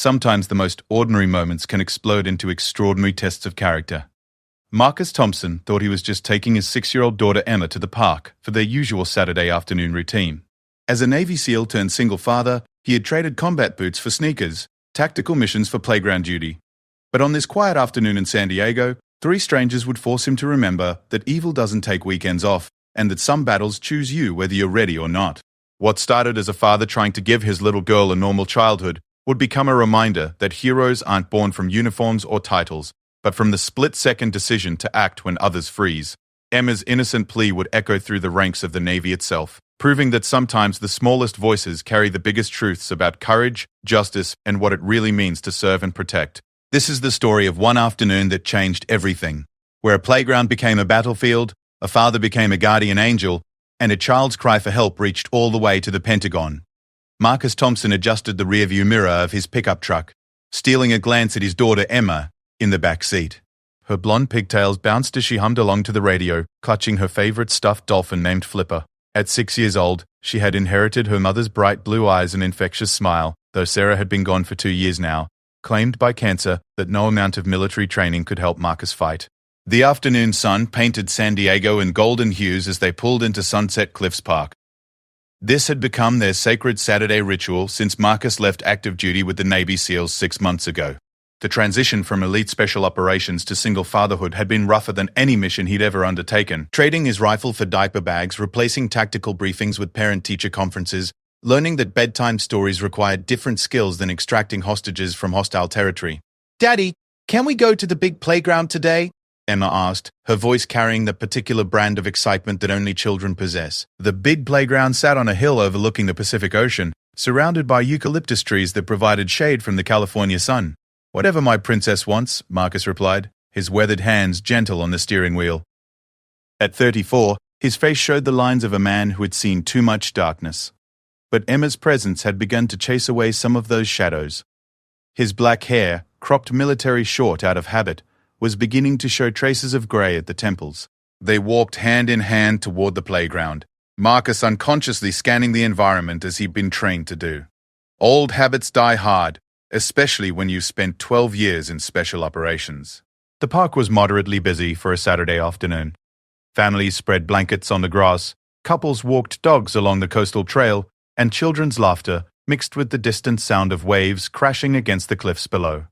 Sometimes the most ordinary moments can explode into extraordinary tests of character. Marcus Thompson thought he was just taking his 6-year-old daughter Emma to the park for their usual Saturday afternoon routine. As a Navy SEAL turned single father, he had traded combat boots for sneakers, tactical missions for playground duty. But on this quiet afternoon in San Diego, 3 strangers would force him to remember that evil doesn't take weekends off, and that some battles choose you whether you're ready or not. What started as a father trying to give his little girl a normal childhood would become a reminder that heroes aren't born from uniforms or titles, but from the split-second decision to act when others freeze. Emma's innocent plea would echo through the ranks of the Navy itself, proving that sometimes the smallest voices carry the biggest truths about courage, justice, and what it really means to serve and protect. This is the story of one afternoon that changed everything, where a playground became a battlefield, a father became a guardian angel, and a child's cry for help reached all the way to the Pentagon. Marcus Thompson adjusted the rearview mirror of his pickup truck, stealing a glance at his daughter Emma in the back seat. Her blonde pigtails bounced as she hummed along to the radio, clutching her favorite stuffed dolphin named Flipper. At 6 years old, she had inherited her mother's bright blue eyes and infectious smile, though Sarah had been gone for 2 years now, claimed by cancer that no amount of military training could help Marcus fight. The afternoon sun painted San Diego in golden hues as they pulled into Sunset Cliffs Park. This had become their sacred Saturday ritual since Marcus left active duty with the Navy SEALs 6 months ago. The transition from elite special operations to single fatherhood had been rougher than any mission he'd ever undertaken. Trading his rifle for diaper bags, replacing tactical briefings with parent-teacher conferences, learning that bedtime stories required different skills than extracting hostages from hostile territory. "Daddy, can we go to the big playground today?" Emma asked, her voice carrying the particular brand of excitement that only children possess. The big playground sat on a hill overlooking the Pacific Ocean, surrounded by eucalyptus trees that provided shade from the California sun. "Whatever my princess wants," Marcus replied, his weathered hands gentle on the steering wheel. At 34, his face showed the lines of a man who had seen too much darkness. But Emma's presence had begun to chase away some of those shadows. His black hair, cropped military short out of habit, was beginning to show traces of grey at the temples. They walked hand in hand toward the playground, Marcus unconsciously scanning the environment as he'd been trained to do. Old habits die hard, especially when you've spent 12 years in special operations. The park was moderately busy for a Saturday afternoon. Families spread blankets on the grass, couples walked dogs along the coastal trail, and children's laughter mixed with the distant sound of waves crashing against the cliffs below.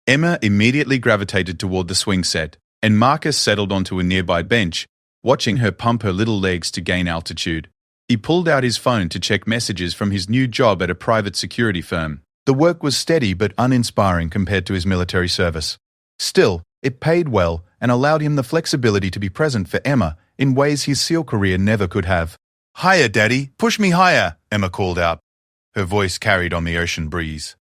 Emma immediately gravitated toward the swing set, and Marcus settled onto a nearby bench, watching her pump her little legs to gain altitude. He pulled out his phone to check messages from his new job at a private security firm. The work was steady but uninspiring compared to his military service. Still, it paid well and allowed him the flexibility to be present for Emma in ways his SEAL career never could have. "Higher, Daddy! Push me higher!" Emma called out. Her voice carried on the ocean breeze.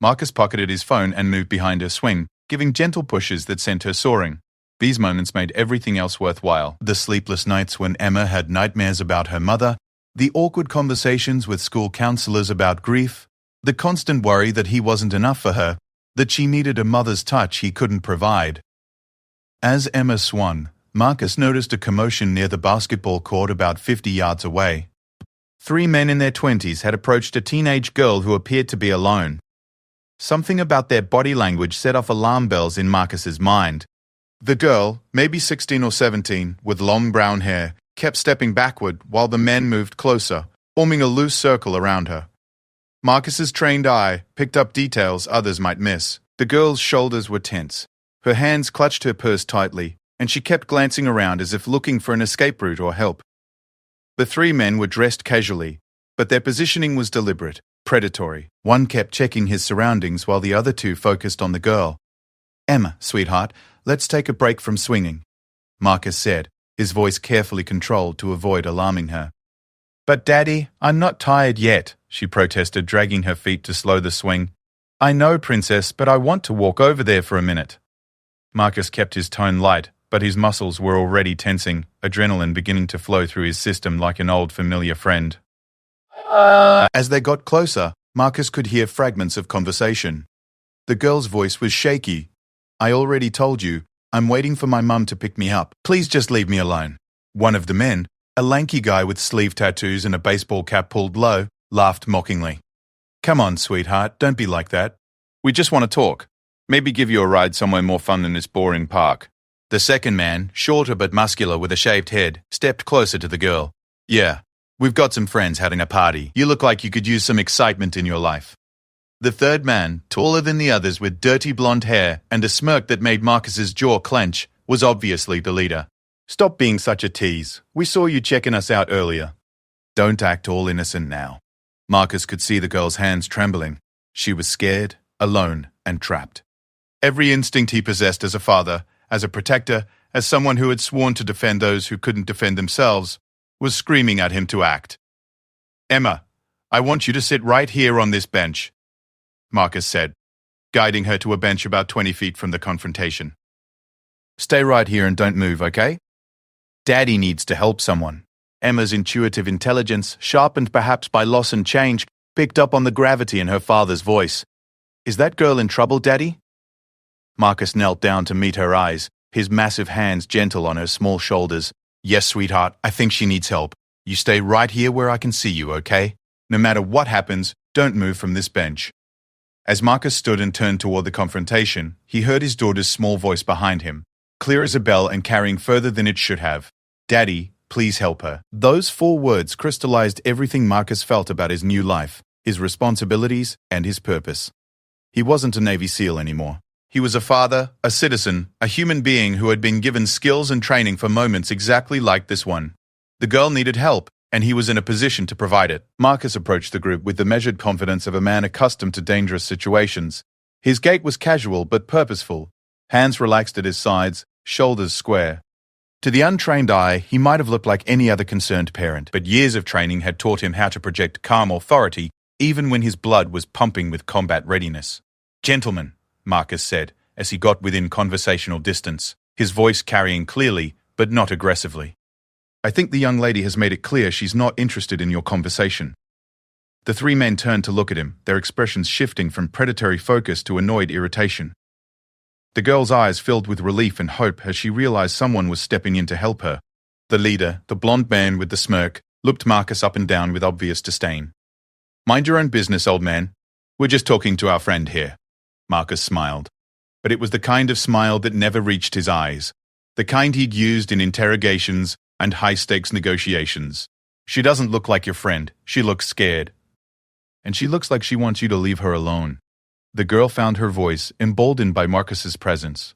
Marcus pocketed his phone and moved behind her swing, giving gentle pushes that sent her soaring. These moments made everything else worthwhile. The sleepless nights when Emma had nightmares about her mother, the awkward conversations with school counselors about grief, the constant worry that he wasn't enough for her, that she needed a mother's touch he couldn't provide. As Emma swung, Marcus noticed a commotion near the basketball court about 50 yards away. 3 men in their 20s had approached a teenage girl who appeared to be alone. Something about their body language set off alarm bells in Marcus's mind. The girl, maybe 16 or 17, with long brown hair, kept stepping backward while the men moved closer, forming a loose circle around her. Marcus's trained eye picked up details others might miss. The girl's shoulders were tense. Her hands clutched her purse tightly, and she kept glancing around as if looking for an escape route or help. The 3 men were dressed casually, but their positioning was deliberate, predatory. One kept checking his surroundings while the other 2 focused on the girl. "Emma, sweetheart, let's take a break from swinging," Marcus said, his voice carefully controlled to avoid alarming her. "But Daddy, I'm not tired yet," she protested, dragging her feet to slow the swing. "I know, Princess, but I want to walk over there for a minute." Marcus kept his tone light, but his muscles were already tensing, adrenaline beginning to flow through his system like an old familiar friend. As they got closer, Marcus could hear fragments of conversation. The girl's voice was shaky. "I already told you, I'm waiting for my mum to pick me up. Please just leave me alone." One of the men, a lanky guy with sleeve tattoos and a baseball cap pulled low, laughed mockingly. "Come on, sweetheart, don't be like that. We just want to talk. Maybe give you a ride somewhere more fun than this boring park." The second man, shorter but muscular with a shaved head, stepped closer to the girl. "Yeah, we've got some friends having a party. You look like you could use some excitement in your life." The third man, taller than the others with dirty blonde hair and a smirk that made Marcus's jaw clench, was obviously the leader. "Stop being such a tease. We saw you checking us out earlier." "Don't act all innocent now." Marcus could see the girl's hands trembling. She was scared, alone, and trapped. Every instinct he possessed as a father, as a protector, as someone who had sworn to defend those who couldn't defend themselves, was screaming at him to act. "Emma, I want you to sit right here on this bench," Marcus said, guiding her to a bench about 20 feet from the confrontation. "Stay right here and don't move, okay? Daddy needs to help someone." Emma's intuitive intelligence, sharpened perhaps by loss and change, picked up on the gravity in her father's voice. "Is that girl in trouble, Daddy?" Marcus knelt down to meet her eyes, his massive hands gentle on her small shoulders. "Yes, sweetheart, I think she needs help. You stay right here where I can see you, okay? No matter what happens, don't move from this bench." As Marcus stood and turned toward the confrontation, he heard his daughter's small voice behind him, clear as a bell and carrying further than it should have. "Daddy, please help her." Those 4 words crystallized everything Marcus felt about his new life, his responsibilities, and his purpose. He wasn't a Navy SEAL anymore. He was a father, a citizen, a human being who had been given skills and training for moments exactly like this one. The girl needed help, and he was in a position to provide it. Marcus approached the group with the measured confidence of a man accustomed to dangerous situations. His gait was casual but purposeful, hands relaxed at his sides, shoulders square. To the untrained eye, he might have looked like any other concerned parent, but years of training had taught him how to project calm authority even when his blood was pumping with combat readiness. "Gentlemen," Marcus said, as he got within conversational distance, his voice carrying clearly, but not aggressively. "I think the young lady has made it clear she's not interested in your conversation." The 3 men turned to look at him, their expressions shifting from predatory focus to annoyed irritation. The girl's eyes filled with relief and hope as she realized someone was stepping in to help her. The leader, the blonde man with the smirk, looked Marcus up and down with obvious disdain. "Mind your own business, old man. We're just talking to our friend here." Marcus smiled. But it was the kind of smile that never reached his eyes, the kind he'd used in interrogations and high-stakes negotiations. "She doesn't look like your friend. She looks scared. And she looks like she wants you to leave her alone." The girl found her voice, emboldened by Marcus's presence.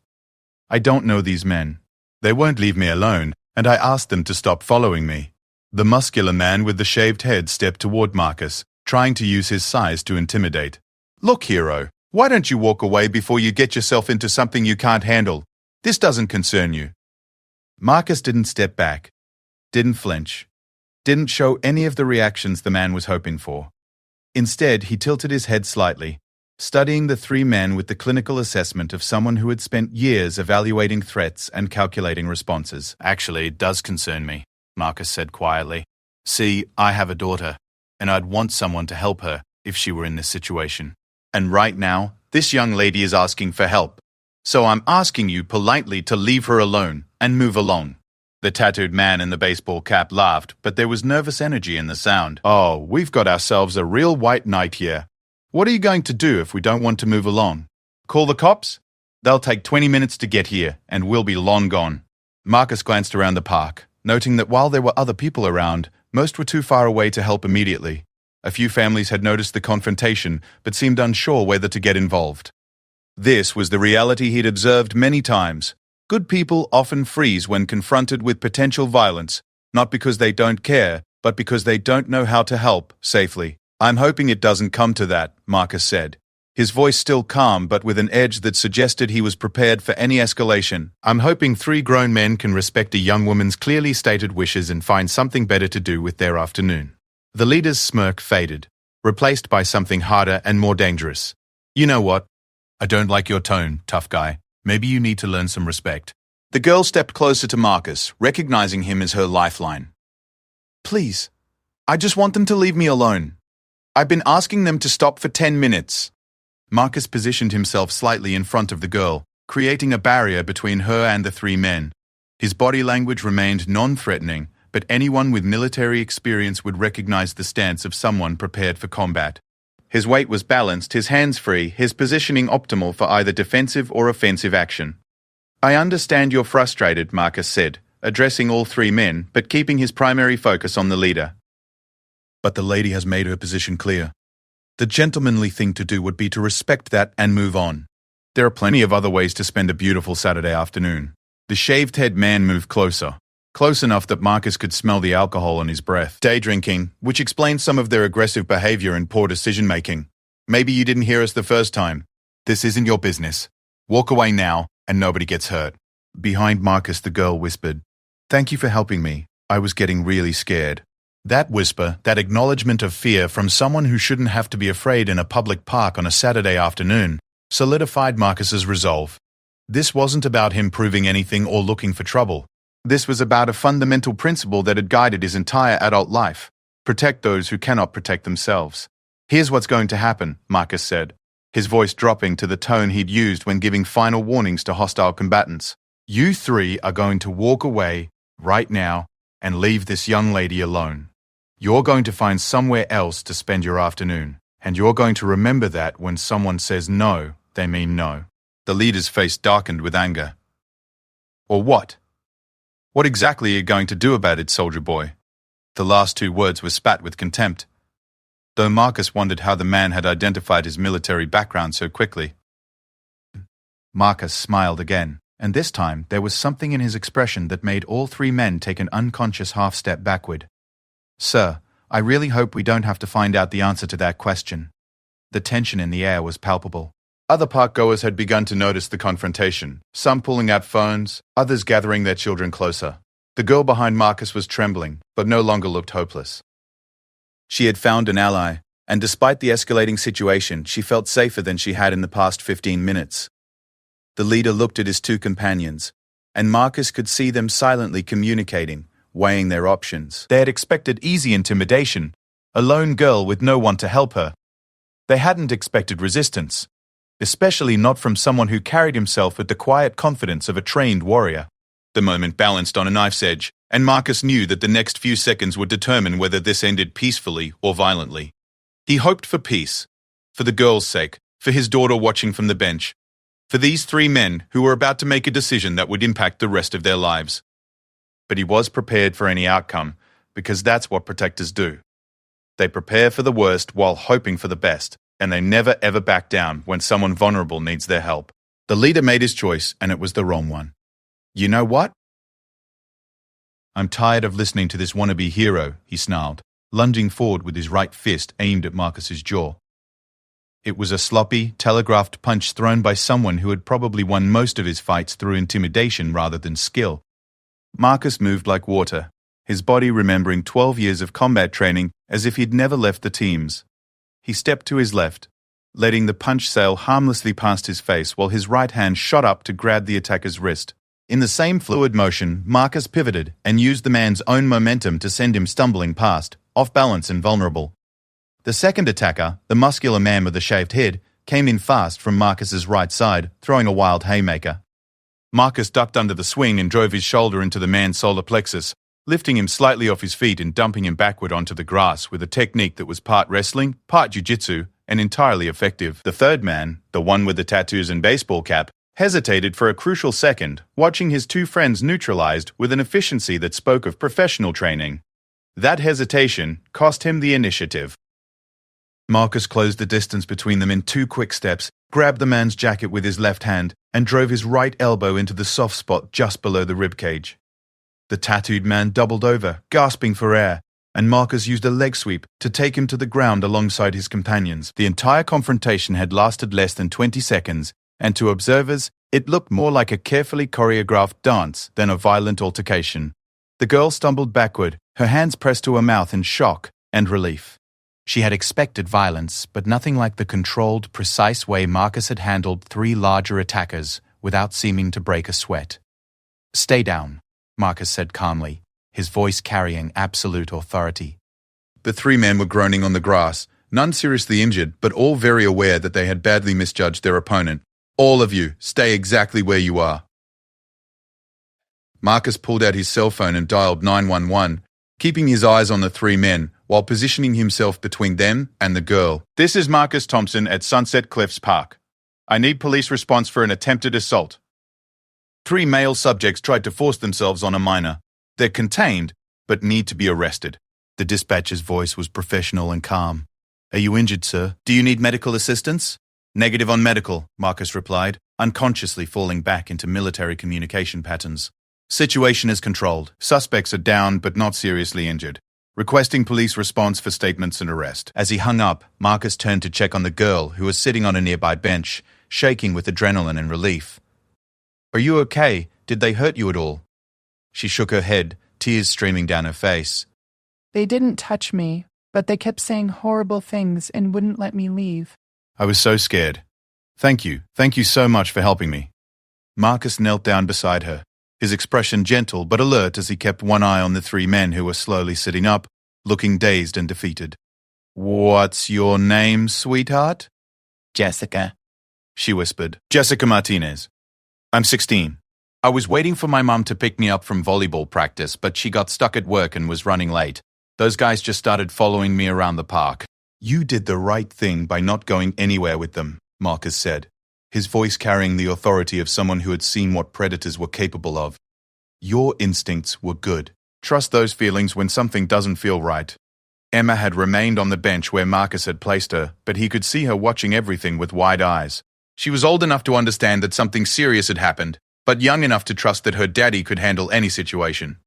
"I don't know these men. They won't leave me alone, and I asked them to stop following me." The muscular man with the shaved head stepped toward Marcus, trying to use his size to intimidate. "Look, hero, why don't you walk away before you get yourself into something you can't handle? This doesn't concern you." Marcus didn't step back, didn't flinch, didn't show any of the reactions the man was hoping for. Instead, he tilted his head slightly, studying the 3 men with the clinical assessment of someone who had spent years evaluating threats and calculating responses. "Actually, it does concern me," Marcus said quietly. "See, I have a daughter, and I'd want someone to help her if she were in this situation. And right now, this young lady is asking for help. So I'm asking you politely to leave her alone and move along." The tattooed man in the baseball cap laughed, but there was nervous energy in the sound. "Oh, we've got ourselves a real white knight here. What are you going to do if we don't want to move along? Call the cops? They'll take 20 minutes to get here, and we'll be long gone." Marcus glanced around the park, noting that while there were other people around, most were too far away to help immediately. A few families had noticed the confrontation, but seemed unsure whether to get involved. This was the reality he'd observed many times. Good people often freeze when confronted with potential violence, not because they don't care, but because they don't know how to help safely. "I'm hoping it doesn't come to that," Marcus said, his voice still calm but with an edge that suggested he was prepared for any escalation. "I'm hoping 3 grown men can respect a young woman's clearly stated wishes and find something better to do with their afternoon." The leader's smirk faded, replaced by something harder and more dangerous. "You know what? I don't like your tone, tough guy. Maybe you need to learn some respect." The girl stepped closer to Marcus, recognizing him as her lifeline. "Please, I just want them to leave me alone. I've been asking them to stop for 10 minutes. Marcus positioned himself slightly in front of the girl, creating a barrier between her and the 3 men. His body language remained non-threatening, but anyone with military experience would recognize the stance of someone prepared for combat. His weight was balanced, his hands free, his positioning optimal for either defensive or offensive action. "I understand you're frustrated," Marcus said, addressing all three men, but keeping his primary focus on the leader. "But the lady has made her position clear. The gentlemanly thing to do would be to respect that and move on. There are plenty of other ways to spend a beautiful Saturday afternoon." The shaved-head man moved closer, close enough that Marcus could smell the alcohol on his breath. "Day drinking, which explains some of their aggressive behavior and poor decision-making. Maybe you didn't hear us the first time. This isn't your business. Walk away now, and nobody gets hurt." Behind Marcus, the girl whispered, "Thank you for helping me. I was getting really scared." That whisper, that acknowledgement of fear from someone who shouldn't have to be afraid in a public park on a Saturday afternoon, solidified Marcus's resolve. This wasn't about him proving anything or looking for trouble. This was about a fundamental principle that had guided his entire adult life: protect those who cannot protect themselves. "Here's what's going to happen," Marcus said, his voice dropping to the tone he'd used when giving final warnings to hostile combatants. "You three are going to walk away right now and leave this young lady alone. You're going to find somewhere else to spend your afternoon, and you're going to remember that when someone says no, they mean no." The leader's face darkened with anger. "Or what? What exactly are you going to do about it, soldier boy?" The last two words were spat with contempt, though Marcus wondered how the man had identified his military background so quickly. Marcus smiled again, and this time there was something in his expression that made all three men take an unconscious half-step backward. "Sir, I really hope we don't have to find out the answer to that question." The tension in the air was palpable. Other park-goers had begun to notice the confrontation, some pulling out phones, others gathering their children closer. The girl behind Marcus was trembling, but no longer looked hopeless. She had found an ally, and despite the escalating situation, she felt safer than she had in the past 15 minutes. The leader looked at his two companions, and Marcus could see them silently communicating, weighing their options. They had expected easy intimidation, a lone girl with no one to help her. They hadn't expected resistance, especially not from someone who carried himself with the quiet confidence of a trained warrior. The moment balanced on a knife's edge, and Marcus knew that the next few seconds would determine whether this ended peacefully or violently. He hoped for peace, for the girl's sake, for his daughter watching from the bench, for these three men who were about to make a decision that would impact the rest of their lives. But he was prepared for any outcome, because that's what protectors do. They prepare for the worst while hoping for the best, and they never ever back down when someone vulnerable needs their help. The leader made his choice, and it was the wrong one. "You know what? I'm tired of listening to this wannabe hero," he snarled, lunging forward with his right fist aimed at Marcus's jaw. It was a sloppy, telegraphed punch thrown by someone who had probably won most of his fights through intimidation rather than skill. Marcus moved like water, his body remembering 12 years of combat training as if he'd never left the teams. He stepped to his left, letting the punch sail harmlessly past his face while his right hand shot up to grab the attacker's wrist. In the same fluid motion, Marcus pivoted and used the man's own momentum to send him stumbling past, off balance and vulnerable. The second attacker, the muscular man with the shaved head, came in fast from Marcus's right side, throwing a wild haymaker. Marcus ducked under the swing and drove his shoulder into the man's solar plexus, lifting him slightly off his feet and dumping him backward onto the grass with a technique that was part wrestling, part jiu-jitsu, and entirely effective. The third man, the one with the tattoos and baseball cap, hesitated for a crucial second, watching his two friends neutralized with an efficiency that spoke of professional training. That hesitation cost him the initiative. Marcus closed the distance between them in 2 quick steps, grabbed the man's jacket with his left hand, and drove his right elbow into the soft spot just below the ribcage. The tattooed man doubled over, gasping for air, and Marcus used a leg sweep to take him to the ground alongside his companions. The entire confrontation had lasted less than 20 seconds, and to observers, it looked more like a carefully choreographed dance than a violent altercation. The girl stumbled backward, her hands pressed to her mouth in shock and relief. She had expected violence, but nothing like the controlled, precise way Marcus had handled 3 larger attackers without seeming to break a sweat. "Stay down," Marcus said calmly, his voice carrying absolute authority. The 3 men were groaning on the grass, none seriously injured, but all very aware that they had badly misjudged their opponent. "All of you, stay exactly where you are." Marcus pulled out his cell phone and dialed 911, keeping his eyes on the 3 men, while positioning himself between them and the girl. "This is Marcus Thompson at Sunset Cliffs Park. I need police response for an attempted assault." 3 male subjects tried to force themselves on a minor. They're contained, but need to be arrested. The dispatcher's voice was professional and calm. "Are you injured, sir? Do you need medical assistance?" "Negative on medical," Marcus replied, unconsciously falling back into military communication patterns. "Situation is controlled. Suspects are down but not seriously injured. Requesting police response for statements and arrest." As he hung up, Marcus turned to check on the girl, who was sitting on a nearby bench, shaking with adrenaline and relief. "Are you okay? Did they hurt you at all?" She shook her head, tears streaming down her face. "They didn't touch me, but they kept saying horrible things and wouldn't let me leave." "I was so scared. Thank you. Thank you so much for helping me." Marcus knelt down beside her, his expression gentle but alert as he kept one eye on the 3 men who were slowly sitting up, looking dazed and defeated. "What's your name, sweetheart?" "Jessica," she whispered. "Jessica Martinez. I'm 16. I was waiting for my mum to pick me up from volleyball practice, but she got stuck at work and was running late. Those guys just started following me around the park." "You did the right thing by not going anywhere with them," Marcus said, his voice carrying the authority of someone who had seen what predators were capable of. "Your instincts were good. Trust those feelings when something doesn't feel right." Emma had remained on the bench where Marcus had placed her, but he could see her watching everything with wide eyes. She was old enough to understand that something serious had happened, but young enough to trust that her daddy could handle any situation.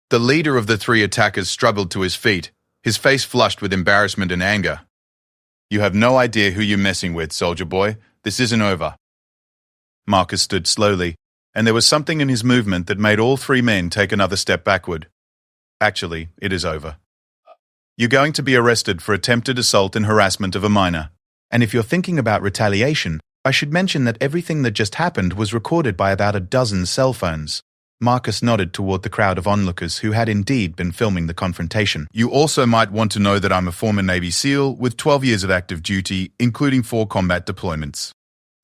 The leader of the 3 attackers struggled to his feet, his face flushed with embarrassment and anger. "You have no idea who you're messing with, soldier boy. This isn't over." Marcus stood slowly, and there was something in his movement that made all 3 men take another step backward. "Actually, it is over. You're going to be arrested for attempted assault and harassment of a minor. And if you're thinking about retaliation, I should mention that everything that just happened was recorded by about a dozen cell phones." Marcus nodded toward the crowd of onlookers who had indeed been filming the confrontation. "You also might want to know that I'm a former Navy SEAL with 12 years of active duty, including 4 combat deployments.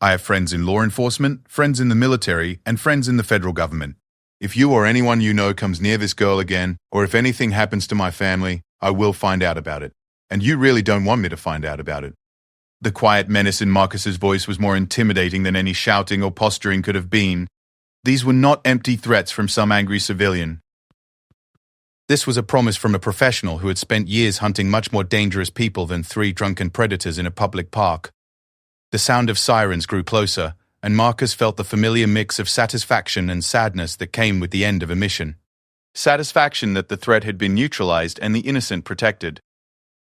I have friends in law enforcement, friends in the military, and friends in the federal government. If you or anyone you know comes near this girl again, or if anything happens to my family, I will find out about it. And you really don't want me to find out about it." The quiet menace in Marcus's voice was more intimidating than any shouting or posturing could have been. These were not empty threats from some angry civilian. This was a promise from a professional who had spent years hunting much more dangerous people than 3 drunken predators in a public park. The sound of sirens grew closer, and Marcus felt the familiar mix of satisfaction and sadness that came with the end of a mission. Satisfaction that the threat had been neutralized and the innocent protected.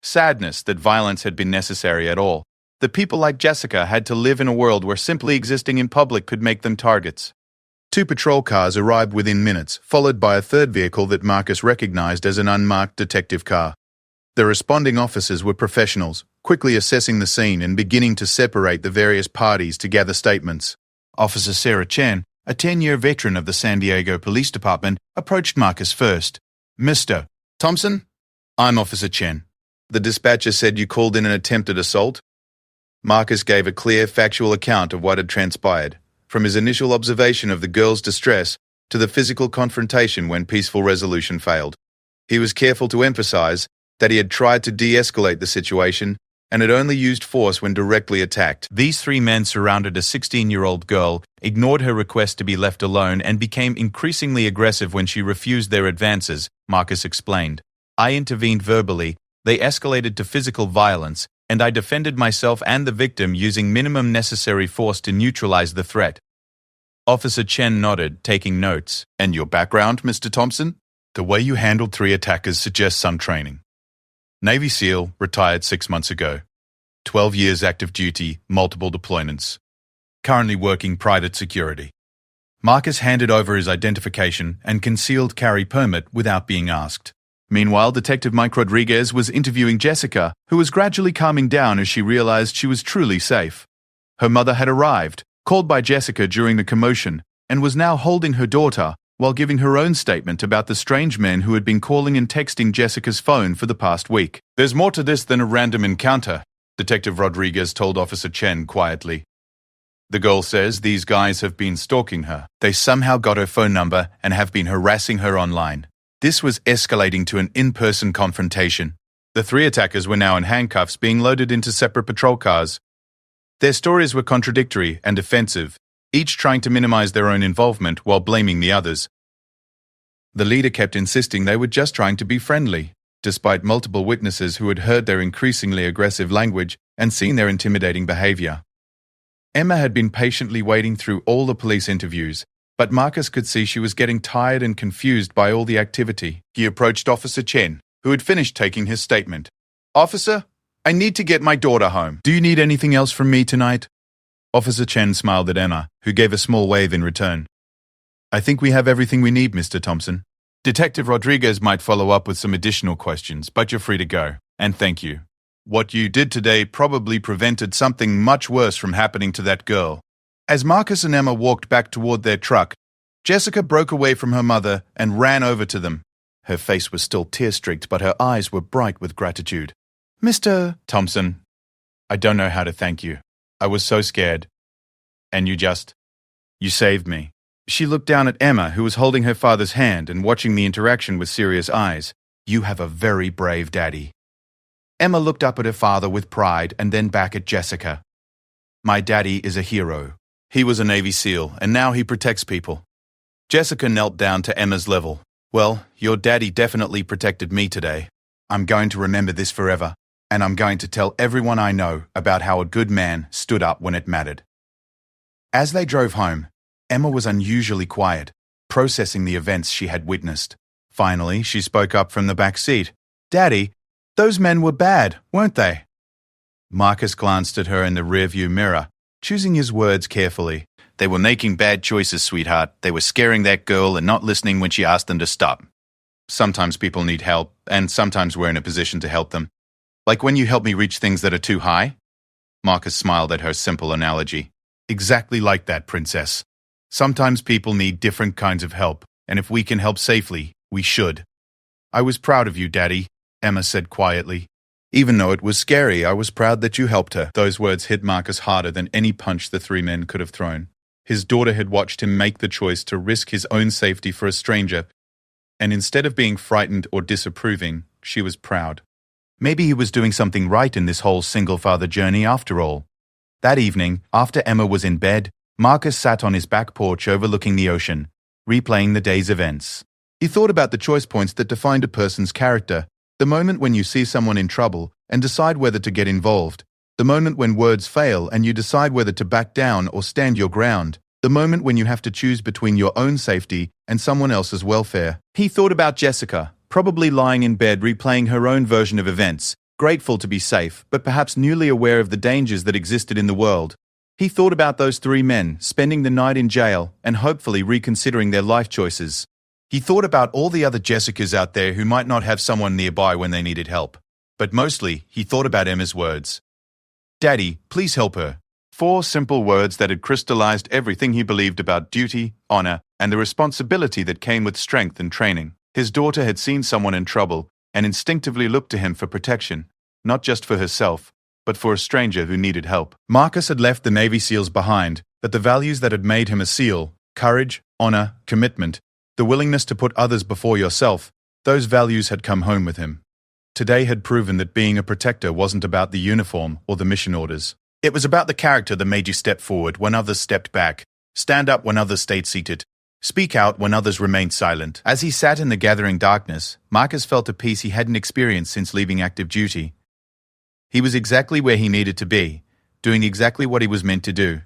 Sadness that violence had been necessary at all. That people like Jessica had to live in a world where simply existing in public could make them targets. 2 patrol cars arrived within minutes, followed by a 3rd vehicle that Marcus recognized as an unmarked detective car. The responding officers were professionals, quickly assessing the scene and beginning to separate the various parties to gather statements. Officer Sarah Chen, a 10-year veteran of the San Diego Police Department, approached Marcus first. "Mr. Thompson?" "I'm Officer Chen. The dispatcher said you called in an attempted assault." Marcus gave a clear, factual account of what had transpired, from his initial observation of the girl's distress to the physical confrontation when peaceful resolution failed. He was careful to emphasize that he had tried to de-escalate the situation and had only used force when directly attacked. These 3 men surrounded a 16-year-old girl, ignored her request to be left alone, and became increasingly aggressive when she refused their advances, Marcus explained. "I intervened verbally, they escalated to physical violence, and I defended myself and the victim using minimum necessary force to neutralize the threat." Officer Chen nodded, taking notes. "And your background, Mr. Thompson?" "The way you handled 3 attackers suggests some training. Navy SEAL, retired 6 months ago. 12 years active duty, multiple deployments. Currently working private security." Marcus handed over his identification and concealed carry permit without being asked. Meanwhile, Detective Mike Rodriguez was interviewing Jessica, who was gradually calming down as she realized she was truly safe. Her mother had arrived, called by Jessica during the commotion, and was now holding her daughter while giving her own statement about the strange men who had been calling and texting Jessica's phone for the past week. "There's more to this than a random encounter," Detective Rodriguez told Officer Chen quietly. "The girl says these guys have been stalking her. They somehow got her phone number and have been harassing her online. This was escalating to an in-person confrontation. The three attackers were now in handcuffs, being loaded into separate patrol cars. Their stories were contradictory and offensive, each trying to minimize their own involvement while blaming the others. The leader kept insisting they were just trying to be friendly, despite multiple witnesses who had heard their increasingly aggressive language and seen their intimidating behavior. Emma had been patiently waiting through all the police interviews, but Marcus could see she was getting tired and confused by all the activity. He approached Officer Chen, who had finished taking his statement. "Officer, I need to get my daughter home. Do you need anything else from me tonight?" Officer Chen smiled at Emma, who gave a small wave in return. "I think we have everything we need, Mr. Thompson. Detective Rodriguez might follow up with some additional questions, but you're free to go. And thank you. What you did today probably prevented something much worse from happening to that girl." As Marcus and Emma walked back toward their truck, Jessica broke away from her mother and ran over to them. Her face was still tear-streaked, but her eyes were bright with gratitude. "Mr. Thompson, I don't know how to thank you. I was so scared. And you saved me." She looked down at Emma, who was holding her father's hand and watching the interaction with serious eyes. "You have a very brave daddy." Emma looked up at her father with pride and then back at Jessica. "My daddy is a hero. He was a Navy SEAL, and now he protects people." Jessica knelt down to Emma's level. "Well, your daddy definitely protected me today. I'm going to remember this forever, and I'm going to tell everyone I know about how a good man stood up when it mattered." As they drove home, Emma was unusually quiet, processing the events she had witnessed. Finally, she spoke up from the back seat. "Daddy, those men were bad, weren't they?" Marcus glanced at her in the rearview mirror, choosing his words carefully. "They were making bad choices, sweetheart. They were scaring that girl and not listening when she asked them to stop. Sometimes people need help, and sometimes we're in a position to help them. Like when you help me reach things that are too high?" Marcus smiled at her simple analogy. "Exactly like that, princess. Sometimes people need different kinds of help, and if we can help safely, we should." "I was proud of you, Daddy," Emma said quietly. "Even though it was scary, I was proud that you helped her." Those words hit Marcus harder than any punch the three men could have thrown. His daughter had watched him make the choice to risk his own safety for a stranger, and instead of being frightened or disapproving, she was proud. Maybe he was doing something right in this whole single-father journey after all. That evening, after Emma was in bed, Marcus sat on his back porch overlooking the ocean, replaying the day's events. He thought about the choice points that defined a person's character, the moment when you see someone in trouble and decide whether to get involved, the moment when words fail and you decide whether to back down or stand your ground, the moment when you have to choose between your own safety and someone else's welfare. He thought about Jessica, probably lying in bed replaying her own version of events, grateful to be safe, but perhaps newly aware of the dangers that existed in the world. He thought about those three men spending the night in jail and hopefully reconsidering their life choices. He thought about all the other Jessicas out there who might not have someone nearby when they needed help. But mostly, he thought about Emma's words. "Daddy, please help her." 4 simple words that had crystallized everything he believed about duty, honor, and the responsibility that came with strength and training. His daughter had seen someone in trouble and instinctively looked to him for protection, not just for herself, but for a stranger who needed help. Marcus had left the Navy SEALs behind, but the values that had made him a SEAL, courage, honor, commitment, the willingness to put others before yourself, those values had come home with him. Today had proven that being a protector wasn't about the uniform or the mission orders. It was about the character that made you step forward when others stepped back, stand up when others stayed seated, speak out when others remained silent. As he sat in the gathering darkness, Marcus felt a peace he hadn't experienced since leaving active duty. He was exactly where he needed to be, doing exactly what he was meant to do.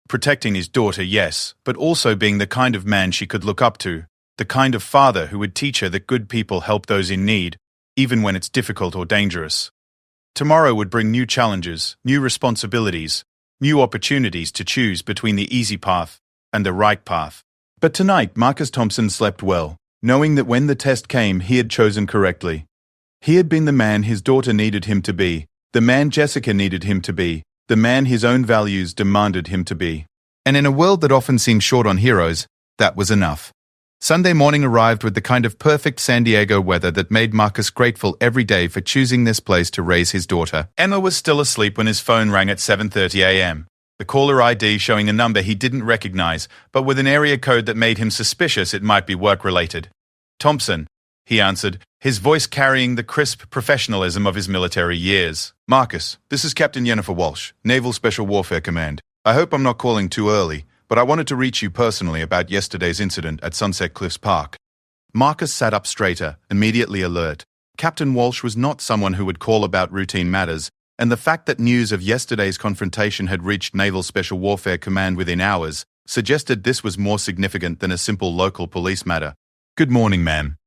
Protecting his daughter, yes, but also being the kind of man she could look up to, the kind of father who would teach her that good people help those in need, even when it's difficult or dangerous. Tomorrow would bring new challenges, new responsibilities, new opportunities to choose between the easy path and the right path. But tonight, Marcus Thompson slept well, knowing that when the test came, he had chosen correctly. He had been the man his daughter needed him to be, the man Jessica needed him to be, the man his own values demanded him to be. And in a world that often seems short on heroes, that was enough. Sunday morning arrived with the kind of perfect San Diego weather that made Marcus grateful every day for choosing this place to raise his daughter. Emma was still asleep when his phone rang at 7:30 a.m. The caller ID showing a number he didn't recognize, but with an area code that made him suspicious it might be work-related. Thompson, he answered, his voice carrying the crisp professionalism of his military years. Marcus, this is Captain Jennifer Walsh, Naval Special Warfare Command. I hope I'm not calling too early, but I wanted to reach you personally about yesterday's incident at Sunset Cliffs Park. Marcus sat up straighter, immediately alert. Captain Walsh was not someone who would call about routine matters, and the fact that news of yesterday's confrontation had reached Naval Special Warfare Command within hours suggested this was more significant than a simple local police matter. Good morning, ma'am.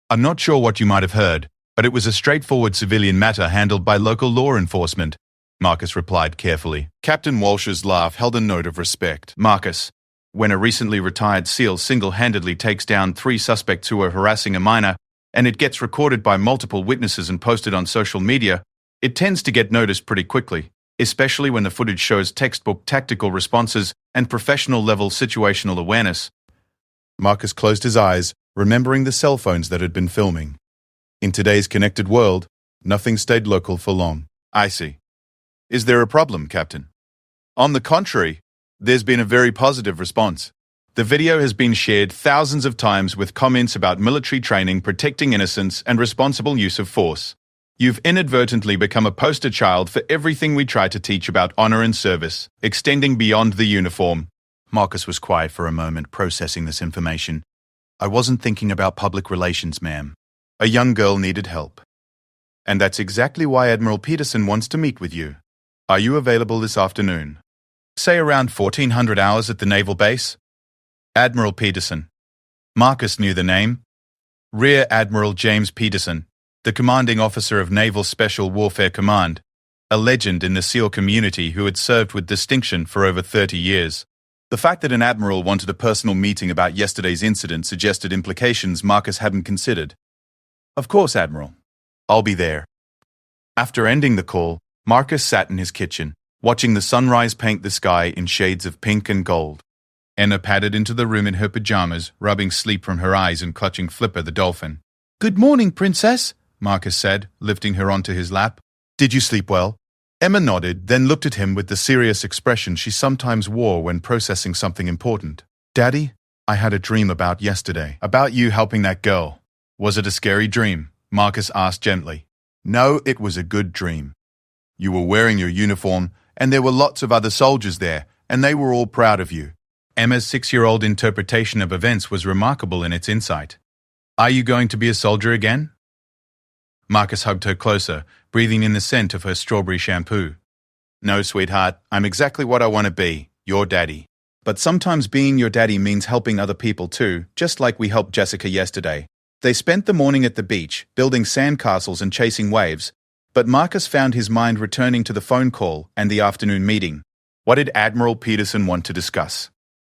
I'm not sure what you might have heard, but it was a straightforward civilian matter handled by local law enforcement, Marcus replied carefully. Captain Walsh's laugh held a note of respect. Marcus, when a recently retired SEAL single-handedly takes down 3 suspects who are harassing a minor, and it gets recorded by multiple witnesses and posted on social media, it tends to get noticed pretty quickly, especially when the footage shows textbook tactical responses and professional-level situational awareness. Marcus closed his eyes, remembering the cell phones that had been filming. In today's connected world, nothing stayed local for long. I see. Is there a problem, Captain? On the contrary, there's been a very positive response. The video has been shared thousands of times with comments about military training, protecting innocence, and responsible use of force. You've inadvertently become a poster child for everything we try to teach about honor and service, extending beyond the uniform. Marcus was quiet for a moment, processing this information. I wasn't thinking about public relations, ma'am. A young girl needed help. And that's exactly why Admiral Peterson wants to meet with you. Are you available this afternoon? Say around 1400 hours at the naval base? Admiral Peterson. Marcus knew the name. Rear Admiral James Peterson, the commanding officer of Naval Special Warfare Command, a legend in the SEAL community who had served with distinction for over 30 years. The fact that an admiral wanted a personal meeting about yesterday's incident suggested implications Marcus hadn't considered. Of course, Admiral. I'll be there. After ending the call, Marcus sat in his kitchen, watching the sunrise paint the sky in shades of pink and gold. Anna padded into the room in her pajamas, rubbing sleep from her eyes and clutching Flipper the dolphin. Good morning, Princess, Marcus said, lifting her onto his lap. Did you sleep well? Emma nodded, then looked at him with the serious expression she sometimes wore when processing something important. Daddy, I had a dream about yesterday. About you helping that girl. Was it a scary dream? Marcus asked gently. No, it was a good dream. You were wearing your uniform, and there were lots of other soldiers there, and they were all proud of you. Emma's 6-year-old interpretation of events was remarkable in its insight. Are you going to be a soldier again? Marcus hugged her closer, breathing in the scent of her strawberry shampoo. No, sweetheart, I'm exactly what I want to be, your daddy. But sometimes being your daddy means helping other people too, just like we helped Jessica yesterday. They spent the morning at the beach, building sandcastles and chasing waves, but Marcus found his mind returning to the phone call and the afternoon meeting. What did Admiral Peterson want to discuss?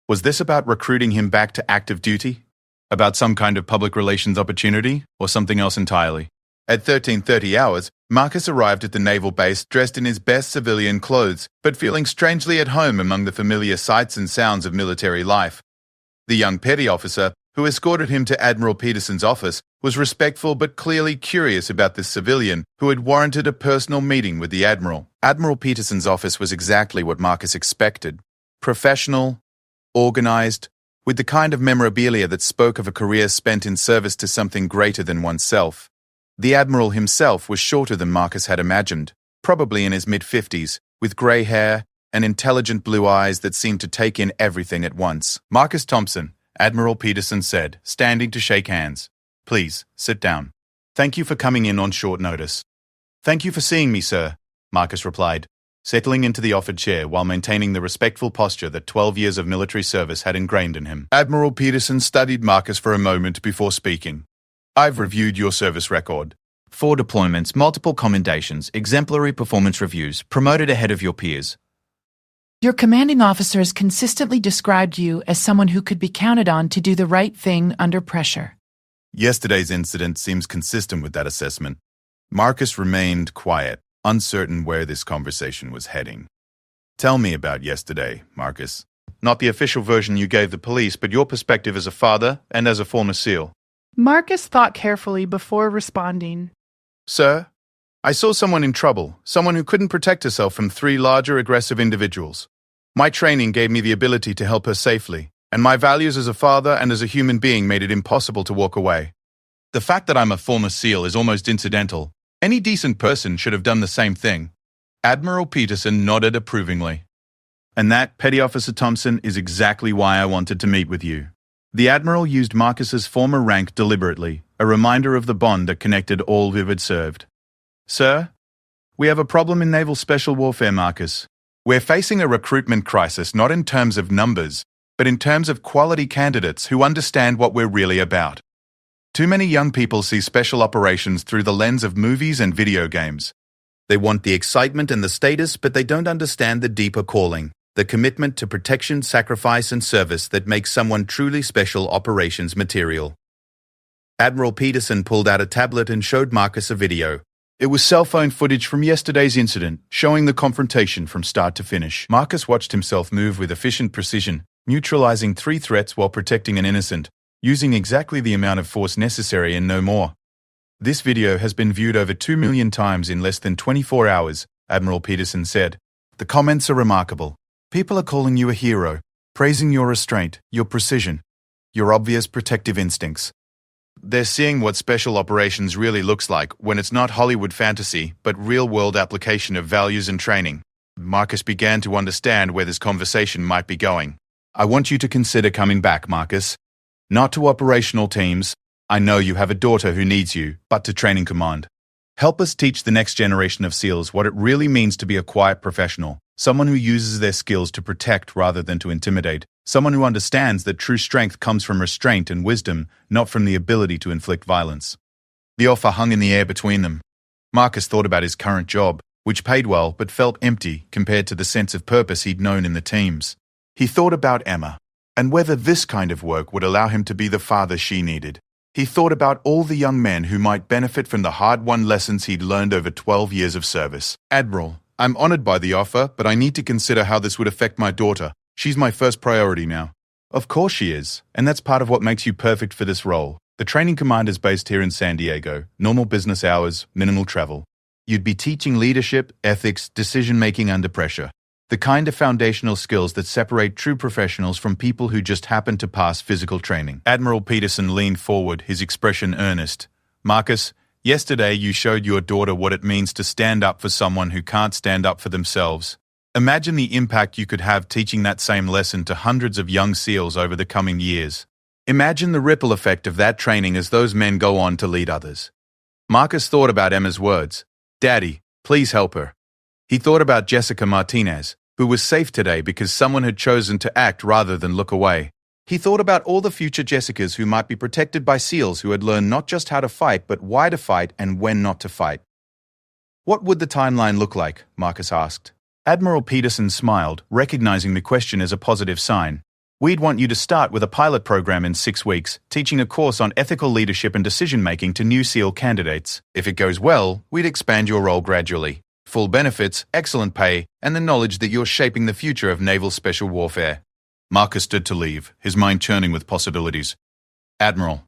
Was this about recruiting him back to active duty? About some kind of public relations opportunity, or something else entirely? At 13:30 hours, Marcus arrived at the naval base dressed in his best civilian clothes, but feeling strangely at home among the familiar sights and sounds of military life. The young petty officer, who escorted him to Admiral Peterson's office, was respectful but clearly curious about this civilian who had warranted a personal meeting with the Admiral. Admiral Peterson's office was exactly what Marcus expected. Professional, organized, with the kind of memorabilia that spoke of a career spent in service to something greater than oneself. The Admiral himself was shorter than Marcus had imagined, probably in his mid-50s, with grey hair and intelligent blue eyes that seemed to take in everything at once. Marcus Thompson, Admiral Peterson said, standing to shake hands. Please, sit down. Thank you for coming in on short notice. Thank you for seeing me, sir, Marcus replied, settling into the offered chair while maintaining the respectful posture that 12 years of military service had ingrained in him. Admiral Peterson studied Marcus for a moment before speaking. I've reviewed your service record. 4 deployments, multiple commendations, exemplary performance reviews, promoted ahead of your peers. Your commanding officer has consistently described you as someone who could be counted on to do the right thing under pressure. Yesterday's incident seems consistent with that assessment. Marcus remained quiet, uncertain where this conversation was heading. Tell me about yesterday, Marcus. Not the official version you gave the police, but your perspective as a father and as a former SEAL. Marcus thought carefully before responding. Sir, I saw someone in trouble, someone who couldn't protect herself from 3 larger aggressive individuals. My training gave me the ability to help her safely, and my values as a father and as a human being made it impossible to walk away. The fact that I'm a former SEAL is almost incidental. Any decent person should have done the same thing. Admiral Peterson nodded approvingly. And that, Petty Officer Thompson, is exactly why I wanted to meet with you. The Admiral used Marcus's former rank deliberately, a reminder of the bond that connected all who had served. Sir, we have a problem in naval special warfare, Marcus. We're facing a recruitment crisis not in terms of numbers, but in terms of quality candidates who understand what we're really about. Too many young people see special operations through the lens of movies and video games. They want the excitement and the status, but they don't understand the deeper calling, the commitment to protection, sacrifice, and service that makes someone truly special operations material. Admiral Peterson pulled out a tablet and showed Marcus a video. It was cell phone footage from yesterday's incident, showing the confrontation from start to finish. Marcus watched himself move with efficient precision, neutralizing 3 threats while protecting an innocent, using exactly the amount of force necessary and no more. This video has been viewed over 2 million times in less than 24 hours, Admiral Peterson said. The comments are remarkable. People are calling you a hero, praising your restraint, your precision, your obvious protective instincts. They're seeing what special operations really looks like when it's not Hollywood fantasy, but real-world application of values and training. Marcus began to understand where this conversation might be going. I want you to consider coming back, Marcus. Not to operational teams. I know you have a daughter who needs you, but to training command. Help us teach the next generation of SEALs what it really means to be a quiet professional, someone who uses their skills to protect rather than to intimidate, someone who understands that true strength comes from restraint and wisdom, not from the ability to inflict violence. The offer hung in the air between them. Marcus thought about his current job, which paid well but felt empty compared to the sense of purpose he'd known in the teams. He thought about Emma, and whether this kind of work would allow him to be the father she needed. He thought about all the young men who might benefit from the hard-won lessons he'd learned over 12 years of service. Admiral, I'm honored by the offer, but I need to consider how this would affect my daughter. She's my first priority now. Of course she is, and that's part of what makes you perfect for this role. The training command is based here in San Diego, normal business hours, minimal travel. You'd be teaching leadership, ethics, decision-making under pressure. The kind of foundational skills that separate true professionals from people who just happen to pass physical training. Admiral Peterson leaned forward, his expression earnest. Marcus, yesterday you showed your daughter what it means to stand up for someone who can't stand up for themselves. Imagine the impact you could have teaching that same lesson to hundreds of young SEALs over the coming years. Imagine the ripple effect of that training as those men go on to lead others. Marcus thought about Emma's words. Daddy, please help her. He thought about Jessica Martinez, who was safe today because someone had chosen to act rather than look away. He thought about all the future Jessicas who might be protected by SEALs who had learned not just how to fight, but why to fight and when not to fight. What would the timeline look like? Marcus asked. Admiral Peterson smiled, recognizing the question as a positive sign. We'd want you to start with a pilot program in 6 weeks, teaching a course on ethical leadership and decision-making to new SEAL candidates. If it goes well, we'd expand your role gradually. Full benefits, excellent pay, and the knowledge that you're shaping the future of naval special warfare. Marcus stood to leave, his mind churning with possibilities. Admiral,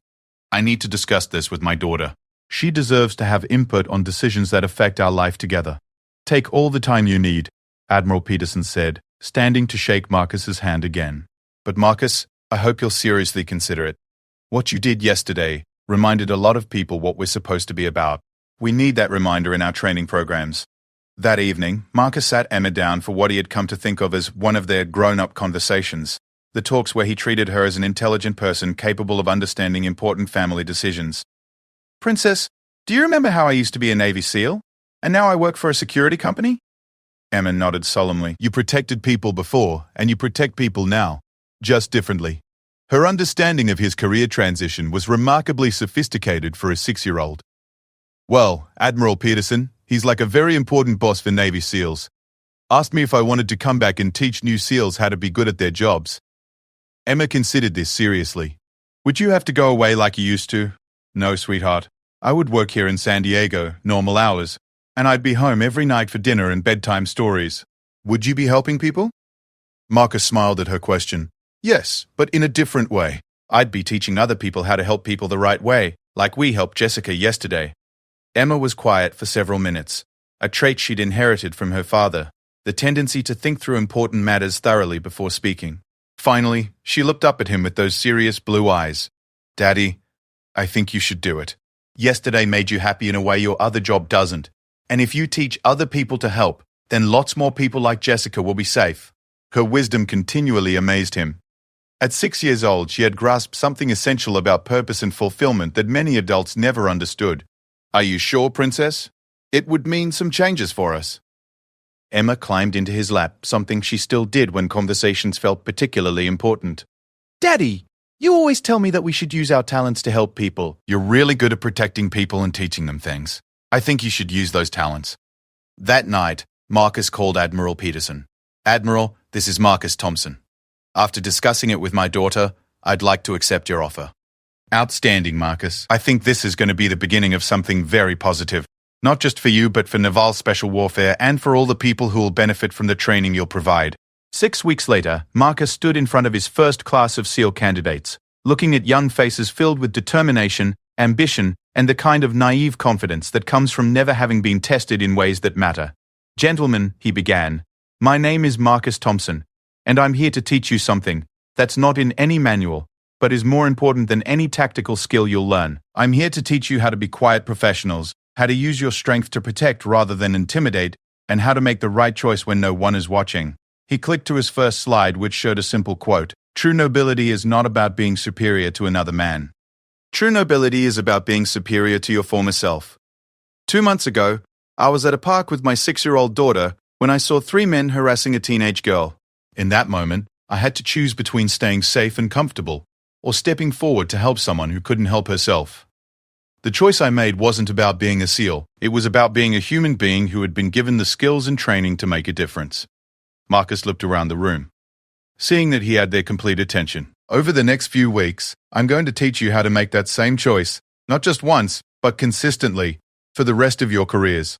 I need to discuss this with my daughter. She deserves to have input on decisions that affect our life together. Take all the time you need, Admiral Peterson said, standing to shake Marcus's hand again. But Marcus, I hope you'll seriously consider it. What you did yesterday reminded a lot of people what we're supposed to be about. We need that reminder in our training programs. That evening, Marcus sat Emma down for what he had come to think of as one of their grown-up conversations, the talks where he treated her as an intelligent person capable of understanding important family decisions. Princess, do you remember how I used to be a Navy SEAL, and now I work for a security company? Emma nodded solemnly. You protected people before, and you protect people now, just differently. Her understanding of his career transition was remarkably sophisticated for a 6-year-old. Well, Admiral Peterson, he's like a very important boss for Navy SEALs. Asked me if I wanted to come back and teach new SEALs how to be good at their jobs. Emma considered this seriously. Would you have to go away like you used to? No, sweetheart. I would work here in San Diego, normal hours, and I'd be home every night for dinner and bedtime stories. Would you be helping people? Marcus smiled at her question. Yes, but in a different way. I'd be teaching other people how to help people the right way, like we helped Jessica yesterday. Emma was quiet for several minutes, a trait she'd inherited from her father, the tendency to think through important matters thoroughly before speaking. Finally, she looked up at him with those serious blue eyes. Daddy, I think you should do it. Yesterday made you happy in a way your other job doesn't. And if you teach other people to help, then lots more people like Jessica will be safe. Her wisdom continually amazed him. At 6 years old, she had grasped something essential about purpose and fulfillment that many adults never understood. Are you sure, Princess? It would mean some changes for us. Emma climbed into his lap, something she still did when conversations felt particularly important. Daddy, you always tell me that we should use our talents to help people. You're really good at protecting people and teaching them things. I think you should use those talents. That night, Marcus called Admiral Peterson. Admiral, this is Marcus Thompson. After discussing it with my daughter, I'd like to accept your offer. Outstanding, Marcus. I think this is going to be the beginning of something very positive. Not just for you, but for Naval Special Warfare and for all the people who will benefit from the training you'll provide. 6 weeks later, Marcus stood in front of his first class of SEAL candidates, looking at young faces filled with determination, ambition, and the kind of naive confidence that comes from never having been tested in ways that matter. Gentlemen, he began, my name is Marcus Thompson, and I'm here to teach you something that's not in any manual, but is more important than any tactical skill you'll learn. I'm here to teach you how to be quiet professionals, how to use your strength to protect rather than intimidate, and how to make the right choice when no one is watching. He clicked to his first slide, which showed a simple quote. True nobility is not about being superior to another man. True nobility is about being superior to your former self. 2 months ago, I was at a park with my 6-year-old daughter when I saw 3 men harassing a teenage girl. In that moment, I had to choose between staying safe and comfortable or stepping forward to help someone who couldn't help herself. The choice I made wasn't about being a SEAL. It was about being a human being who had been given the skills and training to make a difference. Marcus looked around the room, seeing that he had their complete attention. Over the next few weeks, I'm going to teach you how to make that same choice, not just once, but consistently, for the rest of your careers.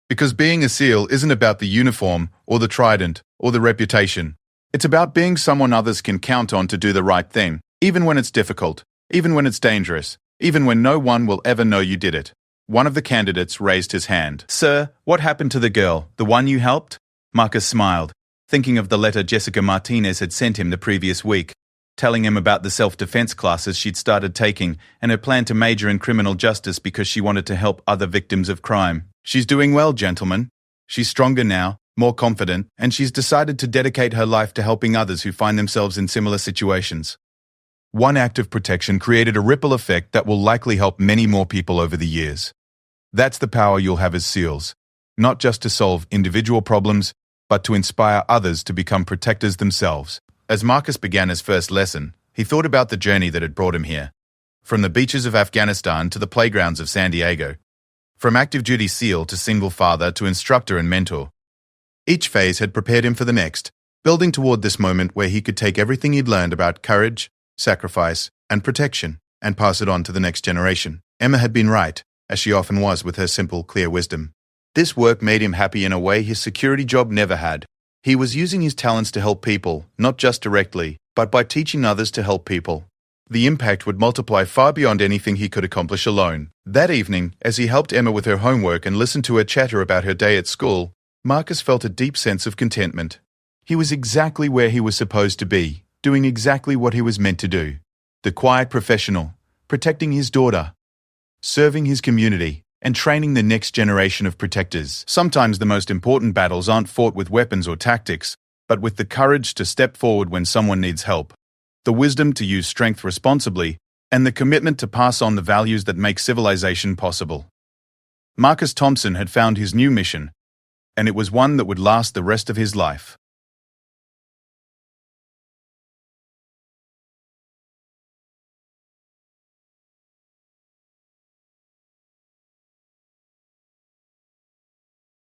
Because being a SEAL isn't about the uniform, or the trident, or the reputation. It's about being someone others can count on to do the right thing, even when it's difficult, even when it's dangerous, even when no one will ever know you did it. One of the candidates raised his hand. Sir, what happened to the girl, the one you helped? Marcus smiled, thinking of the letter Jessica Martinez had sent him the previous week, telling him about the self-defense classes she'd started taking and her plan to major in criminal justice because she wanted to help other victims of crime. She's doing well, gentlemen. She's stronger now, more confident, and she's decided to dedicate her life to helping others who find themselves in similar situations. One act of protection created a ripple effect that will likely help many more people over the years. That's the power you'll have as SEALs, not just to solve individual problems, but to inspire others to become protectors themselves. As Marcus began his first lesson, he thought about the journey that had brought him here. From the beaches of Afghanistan to the playgrounds of San Diego. From active duty SEAL to single father to instructor and mentor. Each phase had prepared him for the next, building toward this moment where he could take everything he'd learned about courage, sacrifice, and protection, and pass it on to the next generation. Emma had been right, as she often was with her simple, clear wisdom. This work made him happy in a way his security job never had. He was using his talents to help people, not just directly, but by teaching others to help people. The impact would multiply far beyond anything he could accomplish alone. That evening, as he helped Emma with her homework and listened to her chatter about her day at school, Marcus felt a deep sense of contentment. He was exactly where he was supposed to be, doing exactly what he was meant to do. The quiet professional, protecting his daughter, serving his community, and training the next generation of protectors. Sometimes the most important battles aren't fought with weapons or tactics, but with the courage to step forward when someone needs help, the wisdom to use strength responsibly, and the commitment to pass on the values that make civilization possible. Marcus Thompson had found his new mission, and it was one that would last the rest of his life.